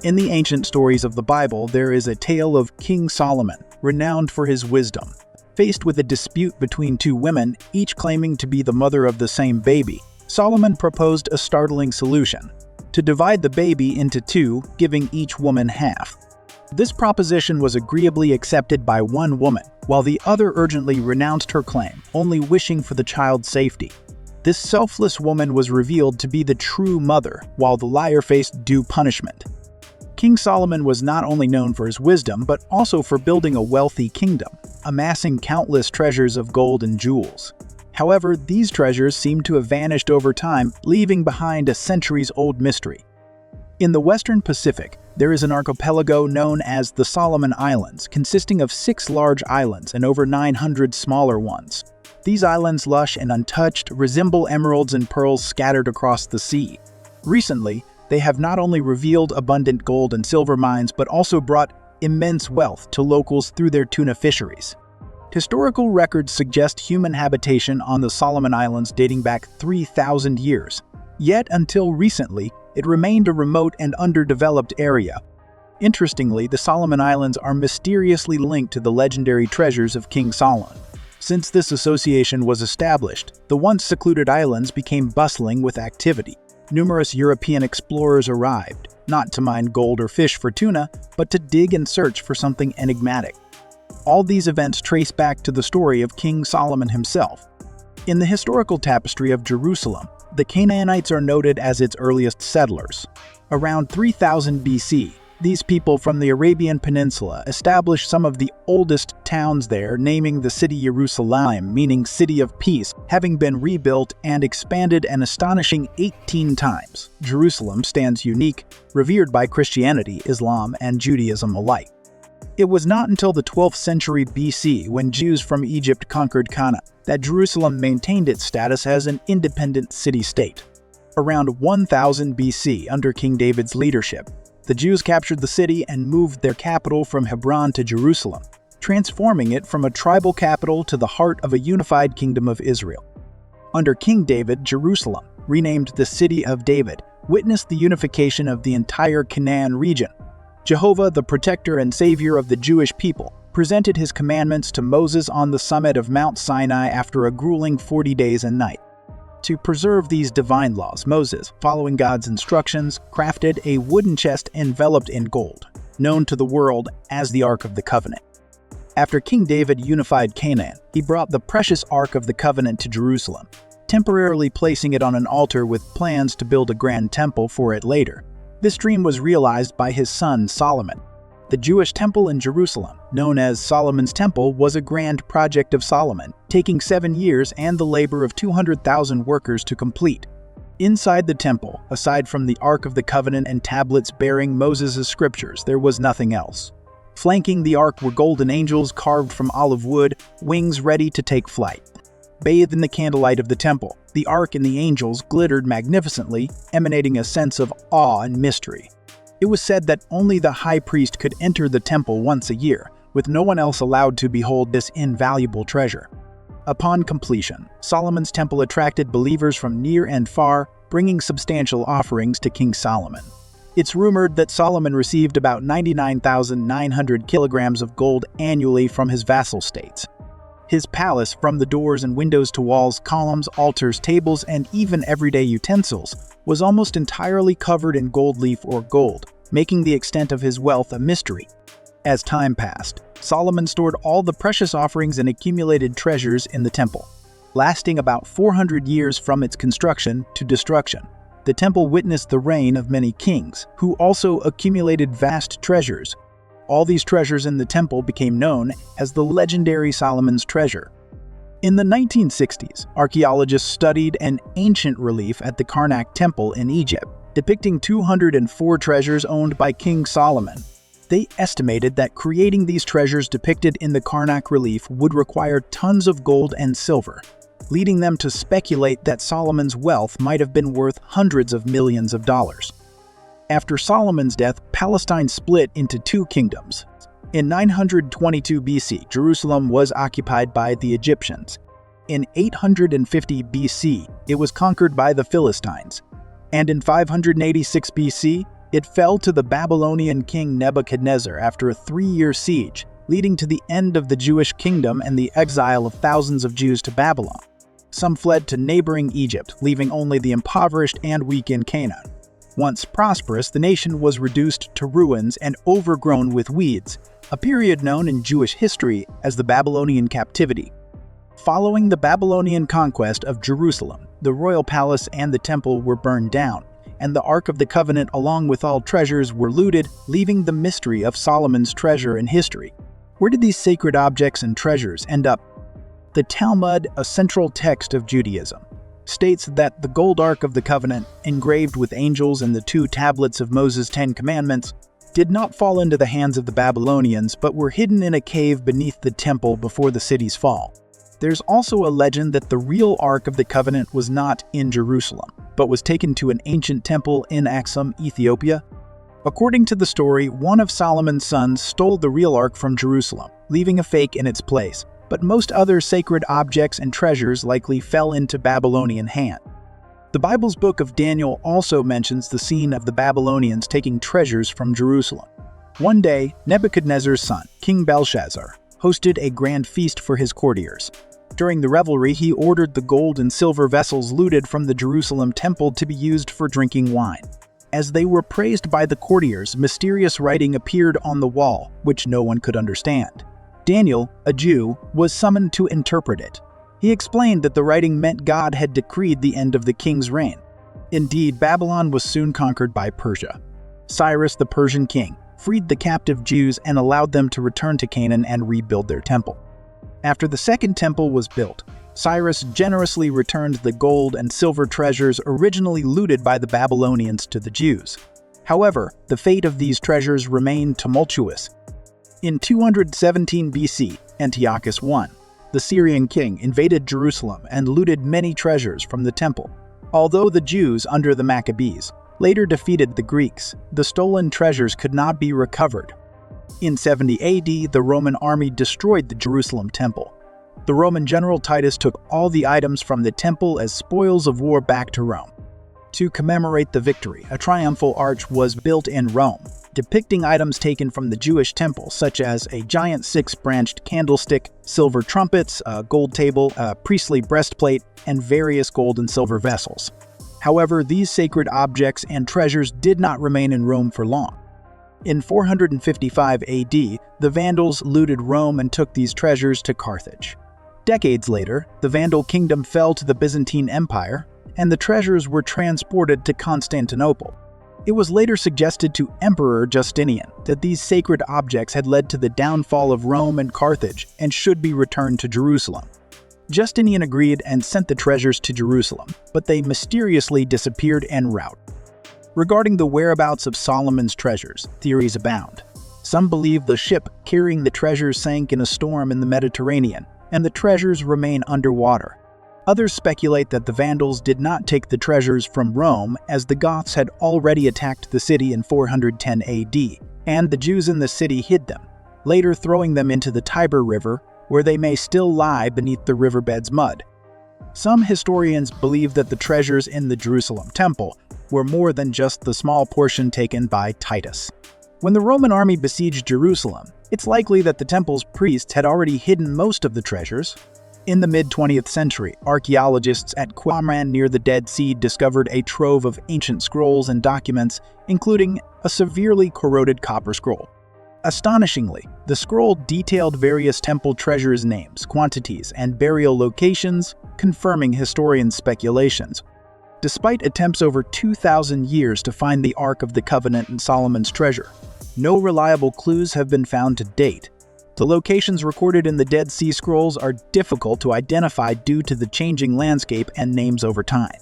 In the ancient stories of the Bible, there is a tale of King Solomon, renowned for his wisdom. Faced with a dispute between two women, each claiming to be the mother of the same baby, Solomon proposed a startling solution: to divide the baby into two, giving each woman half. This proposition was agreeably accepted by one woman, while the other urgently renounced her claim, only wishing for the child's safety. This selfless woman was revealed to be the true mother, while the liar faced due punishment. King Solomon was not only known for his wisdom, but also for building a wealthy kingdom, amassing countless treasures of gold and jewels. However, these treasures seem to have vanished over time, leaving behind a centuries-old mystery. In the Western Pacific, there is an archipelago known as the Solomon Islands, consisting of 6 large islands and over 900 smaller ones. These islands, lush and untouched, resemble emeralds and pearls scattered across the sea. Recently, they have not only revealed abundant gold and silver mines, but also brought immense wealth to locals through their tuna fisheries. Historical records suggest human habitation on the Solomon Islands dating back 3,000 years. Yet, until recently, it remained a remote and underdeveloped area. Interestingly, the Solomon Islands are mysteriously linked to the legendary treasures of King Solomon. Since this association was established, the once secluded islands became bustling with activity. Numerous European explorers arrived, not to mine gold or fish for tuna, but to dig and search for something enigmatic. All these events trace back to the story of King Solomon himself. In the historical tapestry of Jerusalem, the Canaanites are noted as its earliest settlers. Around 3000 BC, these people from the Arabian Peninsula established some of the oldest towns there, naming the city Jerusalem, meaning City of Peace, having been rebuilt and expanded an astonishing 18 times. Jerusalem stands unique, revered by Christianity, Islam, and Judaism alike. It was not until the 12th century BC, when Jews from Egypt conquered Canaan, that Jerusalem maintained its status as an independent city-state. Around 1000 BC, under King David's leadership, the Jews captured the city and moved their capital from Hebron to Jerusalem, transforming it from a tribal capital to the heart of a unified kingdom of Israel. Under King David, Jerusalem, renamed the City of David, witnessed the unification of the entire Canaan region. Jehovah, the protector and savior of the Jewish people, presented his commandments to Moses on the summit of Mount Sinai after a grueling 40 days and nights. To preserve these divine laws, Moses, following God's instructions, crafted a wooden chest enveloped in gold, known to the world as the Ark of the Covenant. After King David unified Canaan, he brought the precious Ark of the Covenant to Jerusalem, temporarily placing it on an altar with plans to build a grand temple for it later. This dream was realized by his son Solomon. The Jewish temple in Jerusalem, known as Solomon's Temple, was a grand project of Solomon, taking 7 years and the labor of 200,000 workers to complete. Inside the temple, aside from the Ark of the Covenant and tablets bearing Moses' scriptures, there was nothing else. Flanking the ark were golden angels carved from olive wood, wings ready to take flight. Bathed in the candlelight of the temple, the ark and the angels glittered magnificently, emanating a sense of awe and mystery. It was said that only the high priest could enter the temple once a year, with no one else allowed to behold this invaluable treasure. Upon completion, Solomon's temple attracted believers from near and far, bringing substantial offerings to King Solomon. It's rumored that Solomon received about 99,900 kilograms of gold annually from his vassal states. His palace, from the doors and windows to walls, columns, altars, tables, and even everyday utensils, was almost entirely covered in gold leaf or gold, making the extent of his wealth a mystery. As time passed, Solomon stored all the precious offerings and accumulated treasures in the temple. Lasting about 400 years from its construction to destruction, the temple witnessed the reign of many kings, who also accumulated vast treasures. All these treasures in the temple became known as the legendary Solomon's treasure. In the 1960s, archaeologists studied an ancient relief at the Karnak Temple in Egypt, depicting 204 treasures owned by King Solomon. They estimated that creating these treasures depicted in the Karnak relief would require tons of gold and silver, leading them to speculate that Solomon's wealth might have been worth hundreds of millions of dollars. After Solomon's death, Palestine split into 2 kingdoms. In 922 BC, Jerusalem was occupied by the Egyptians. In 850 BC, it was conquered by the Philistines. And in 586 BC, It fell to the Babylonian king Nebuchadnezzar after a 3-year siege, leading to the end of the Jewish kingdom and the exile of thousands of Jews to Babylon. Some fled to neighboring Egypt, leaving only the impoverished and weak in Canaan. Once prosperous, the nation was reduced to ruins and overgrown with weeds, a period known in Jewish history as the Babylonian captivity. Following the Babylonian conquest of Jerusalem, the royal palace and the temple were burned down, and the Ark of the Covenant along with all treasures were looted, leaving the mystery of Solomon's treasure in history. Where did these sacred objects and treasures end up? The Talmud, a central text of Judaism, states that the gold Ark of the Covenant, engraved with angels and the 2 tablets of Moses' 10 Commandments, did not fall into the hands of the Babylonians but were hidden in a cave beneath the temple before the city's fall. There's also a legend that the real Ark of the Covenant was not in Jerusalem, but was taken to an ancient temple in Aksum, Ethiopia. According to the story, one of Solomon's sons stole the real Ark from Jerusalem, leaving a fake in its place, but most other sacred objects and treasures likely fell into Babylonian hands. The Bible's book of Daniel also mentions the scene of the Babylonians taking treasures from Jerusalem. One day, Nebuchadnezzar's son, King Belshazzar, hosted a grand feast for his courtiers. During the revelry, he ordered the gold and silver vessels looted from the Jerusalem temple to be used for drinking wine. As they were praised by the courtiers, mysterious writing appeared on the wall, which no one could understand. Daniel, a Jew, was summoned to interpret it. He explained that the writing meant God had decreed the end of the king's reign. Indeed, Babylon was soon conquered by Persia. Cyrus, the Persian king, freed the captive Jews and allowed them to return to Canaan and rebuild their temple. After the second temple was built, Cyrus generously returned the gold and silver treasures originally looted by the Babylonians to the Jews. However, the fate of these treasures remained tumultuous. In 217 BC, Antiochus I, the Syrian king, invaded Jerusalem and looted many treasures from the temple. Although the Jews, under the Maccabees, later defeated the Greeks, the stolen treasures could not be recovered. In 70 AD, the Roman army destroyed the Jerusalem temple. The Roman general Titus took all the items from the temple as spoils of war back to Rome. To commemorate the victory, a triumphal arch was built in Rome, depicting items taken from the Jewish temple, such as a giant 6-branched candlestick, silver trumpets, a gold table, a priestly breastplate, and various gold and silver vessels. However, these sacred objects and treasures did not remain in Rome for long. In 455 AD, the Vandals looted Rome and took these treasures to Carthage. Decades later, the Vandal kingdom fell to the Byzantine Empire, and the treasures were transported to Constantinople. It was later suggested to Emperor Justinian that these sacred objects had led to the downfall of Rome and Carthage and should be returned to Jerusalem. Justinian agreed and sent the treasures to Jerusalem, but they mysteriously disappeared en route. Regarding the whereabouts of Solomon's treasures, theories abound. Some believe the ship carrying the treasures sank in a storm in the Mediterranean, and the treasures remain underwater. Others speculate that the Vandals did not take the treasures from Rome, as the Goths had already attacked the city in 410 AD, and the Jews in the city hid them, later throwing them into the Tiber River, where they may still lie beneath the riverbed's mud. Some historians believe that the treasures in the Jerusalem temple were more than just the small portion taken by Titus. When the Roman army besieged Jerusalem, it's likely that the temple's priests had already hidden most of the treasures. In the mid-20th century, archaeologists at Qumran near the Dead Sea discovered a trove of ancient scrolls and documents, including a severely corroded copper scroll. Astonishingly, the scroll detailed various temple treasures' names, quantities, and burial locations, confirming historians' speculations. Despite attempts over 2,000 years to find the Ark of the Covenant and Solomon's treasure, no reliable clues have been found to date. The locations recorded in the Dead Sea Scrolls are difficult to identify due to the changing landscape and names over time.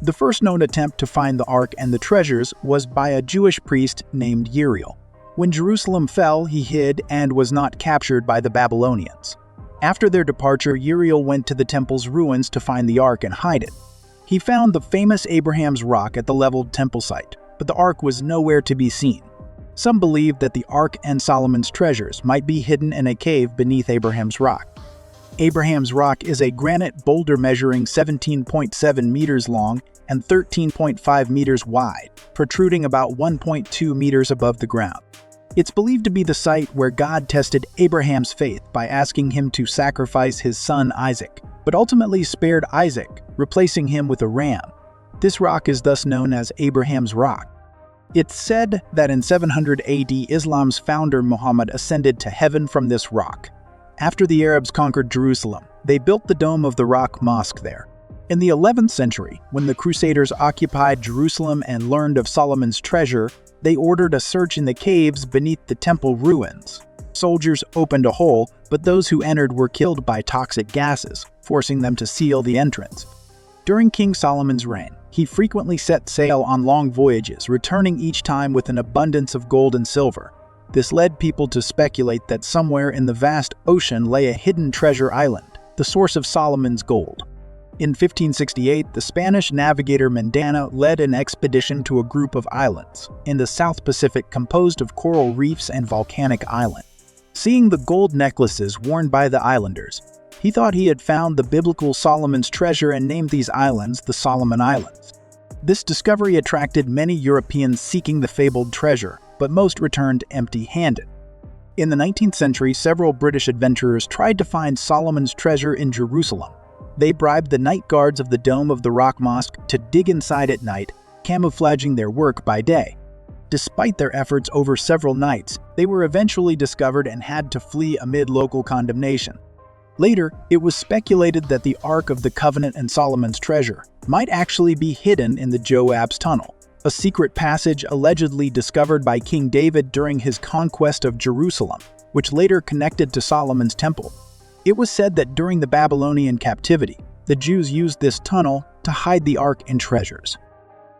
The first known attempt to find the Ark and the treasures was by a Jewish priest named Uriel. When Jerusalem fell, he hid and was not captured by the Babylonians. After their departure, Uriel went to the temple's ruins to find the Ark and hide it. He found the famous Abraham's rock at the leveled temple site, but the Ark was nowhere to be seen. Some believe that the Ark and Solomon's treasures might be hidden in a cave beneath Abraham's rock. Abraham's rock is a granite boulder measuring 17.7 meters long and 13.5 meters wide, protruding about 1.2 meters above the ground. It's believed to be the site where God tested Abraham's faith by asking him to sacrifice his son Isaac, but ultimately spared Isaac, replacing him with a ram. This rock is thus known as Abraham's Rock. It's said that in 700 AD, Islam's founder Muhammad ascended to heaven from this rock. After the Arabs conquered Jerusalem, they built the Dome of the Rock mosque there. In the 11th century, when the Crusaders occupied Jerusalem and learned of Solomon's treasure, they ordered a search in the caves beneath the temple ruins. Soldiers opened a hole, but those who entered were killed by toxic gases, forcing them to seal the entrance. During King Solomon's reign, he frequently set sail on long voyages, returning each time with an abundance of gold and silver. This led people to speculate that somewhere in the vast ocean lay a hidden treasure island, the source of Solomon's gold. In 1568, the Spanish navigator Mendana led an expedition to a group of islands in the South Pacific composed of coral reefs and volcanic islands. Seeing the gold necklaces worn by the islanders, he thought he had found the biblical Solomon's treasure and named these islands the Solomon Islands. This discovery attracted many Europeans seeking the fabled treasure, but most returned empty-handed. In the 19th century, several British adventurers tried to find Solomon's treasure in Jerusalem. They bribed the night guards of the Dome of the Rock Mosque to dig inside at night, camouflaging their work by day. Despite their efforts over several nights, they were eventually discovered and had to flee amid local condemnation. Later, it was speculated that the Ark of the Covenant and Solomon's treasure might actually be hidden in the Joab's Tunnel, a secret passage allegedly discovered by King David during his conquest of Jerusalem, which later connected to Solomon's temple. It was said that during the Babylonian captivity, the Jews used this tunnel to hide the Ark and treasures.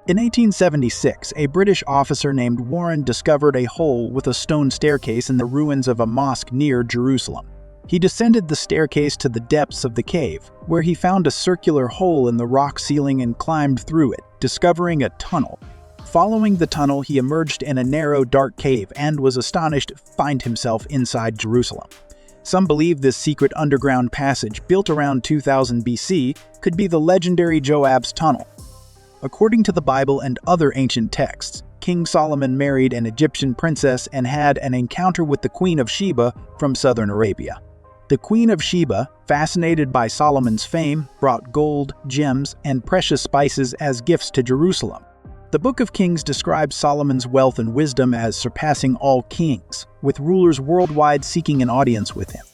In 1876, a British officer named Warren discovered a hole with a stone staircase in the ruins of a mosque near Jerusalem. He descended the staircase to the depths of the cave, where he found a circular hole in the rock ceiling and climbed through it, discovering a tunnel. Following the tunnel, he emerged in a narrow, dark cave and was astonished to find himself inside Jerusalem. Some believe this secret underground passage, built around 2000 BC, could be the legendary Joab's Tunnel. According to the Bible and other ancient texts, King Solomon married an Egyptian princess and had an encounter with the Queen of Sheba from southern Arabia. The Queen of Sheba, fascinated by Solomon's fame, brought gold, gems, and precious spices as gifts to Jerusalem. The Book of Kings describes Solomon's wealth and wisdom as surpassing all kings, with rulers worldwide seeking an audience with him.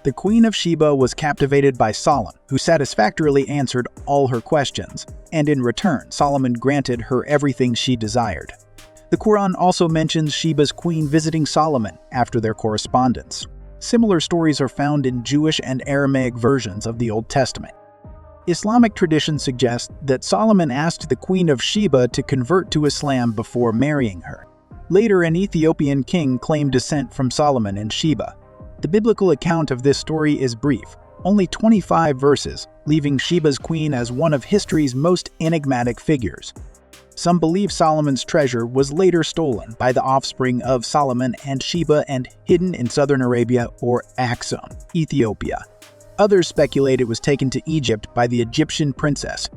The Queen of Sheba was captivated by Solomon, who satisfactorily answered all her questions, and in return, Solomon granted her everything she desired. The Quran also mentions Sheba's queen visiting Solomon after their correspondence. Similar stories are found in Jewish and Aramaic versions of the Old Testament. Islamic tradition suggests that Solomon asked the Queen of Sheba to convert to Islam before marrying her. Later, an Ethiopian king claimed descent from Solomon and Sheba. The biblical account of this story is brief, only 25 verses, leaving Sheba's queen as one of history's most enigmatic figures. Some believe Solomon's treasure was later stolen by the offspring of Solomon and Sheba and hidden in southern Arabia or Aksum, Ethiopia. Others speculate it was taken to Egypt by the Egyptian princess.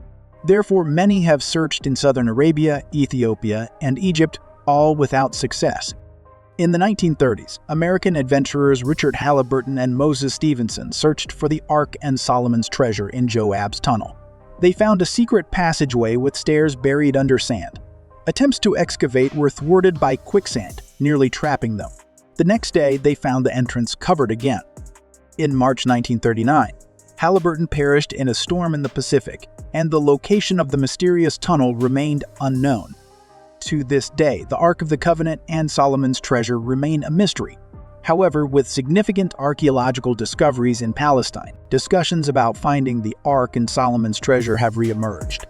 Therefore, many have searched in southern Arabia, Ethiopia, and Egypt, all without success. In the 1930s, American adventurers Richard Halliburton and Moses Stevenson searched for the Ark and Solomon's treasure in Joab's Tunnel. They found a secret passageway with stairs buried under sand. Attempts to excavate were thwarted by quicksand, nearly trapping them. The next day, they found the entrance covered again. In March 1939, Halliburton perished in a storm in the Pacific, and the location of the mysterious tunnel remained unknown. To this day, the Ark of the Covenant and Solomon's treasure remain a mystery. However, with significant archaeological discoveries in Palestine, discussions about finding the Ark and Solomon's treasure have re-emerged.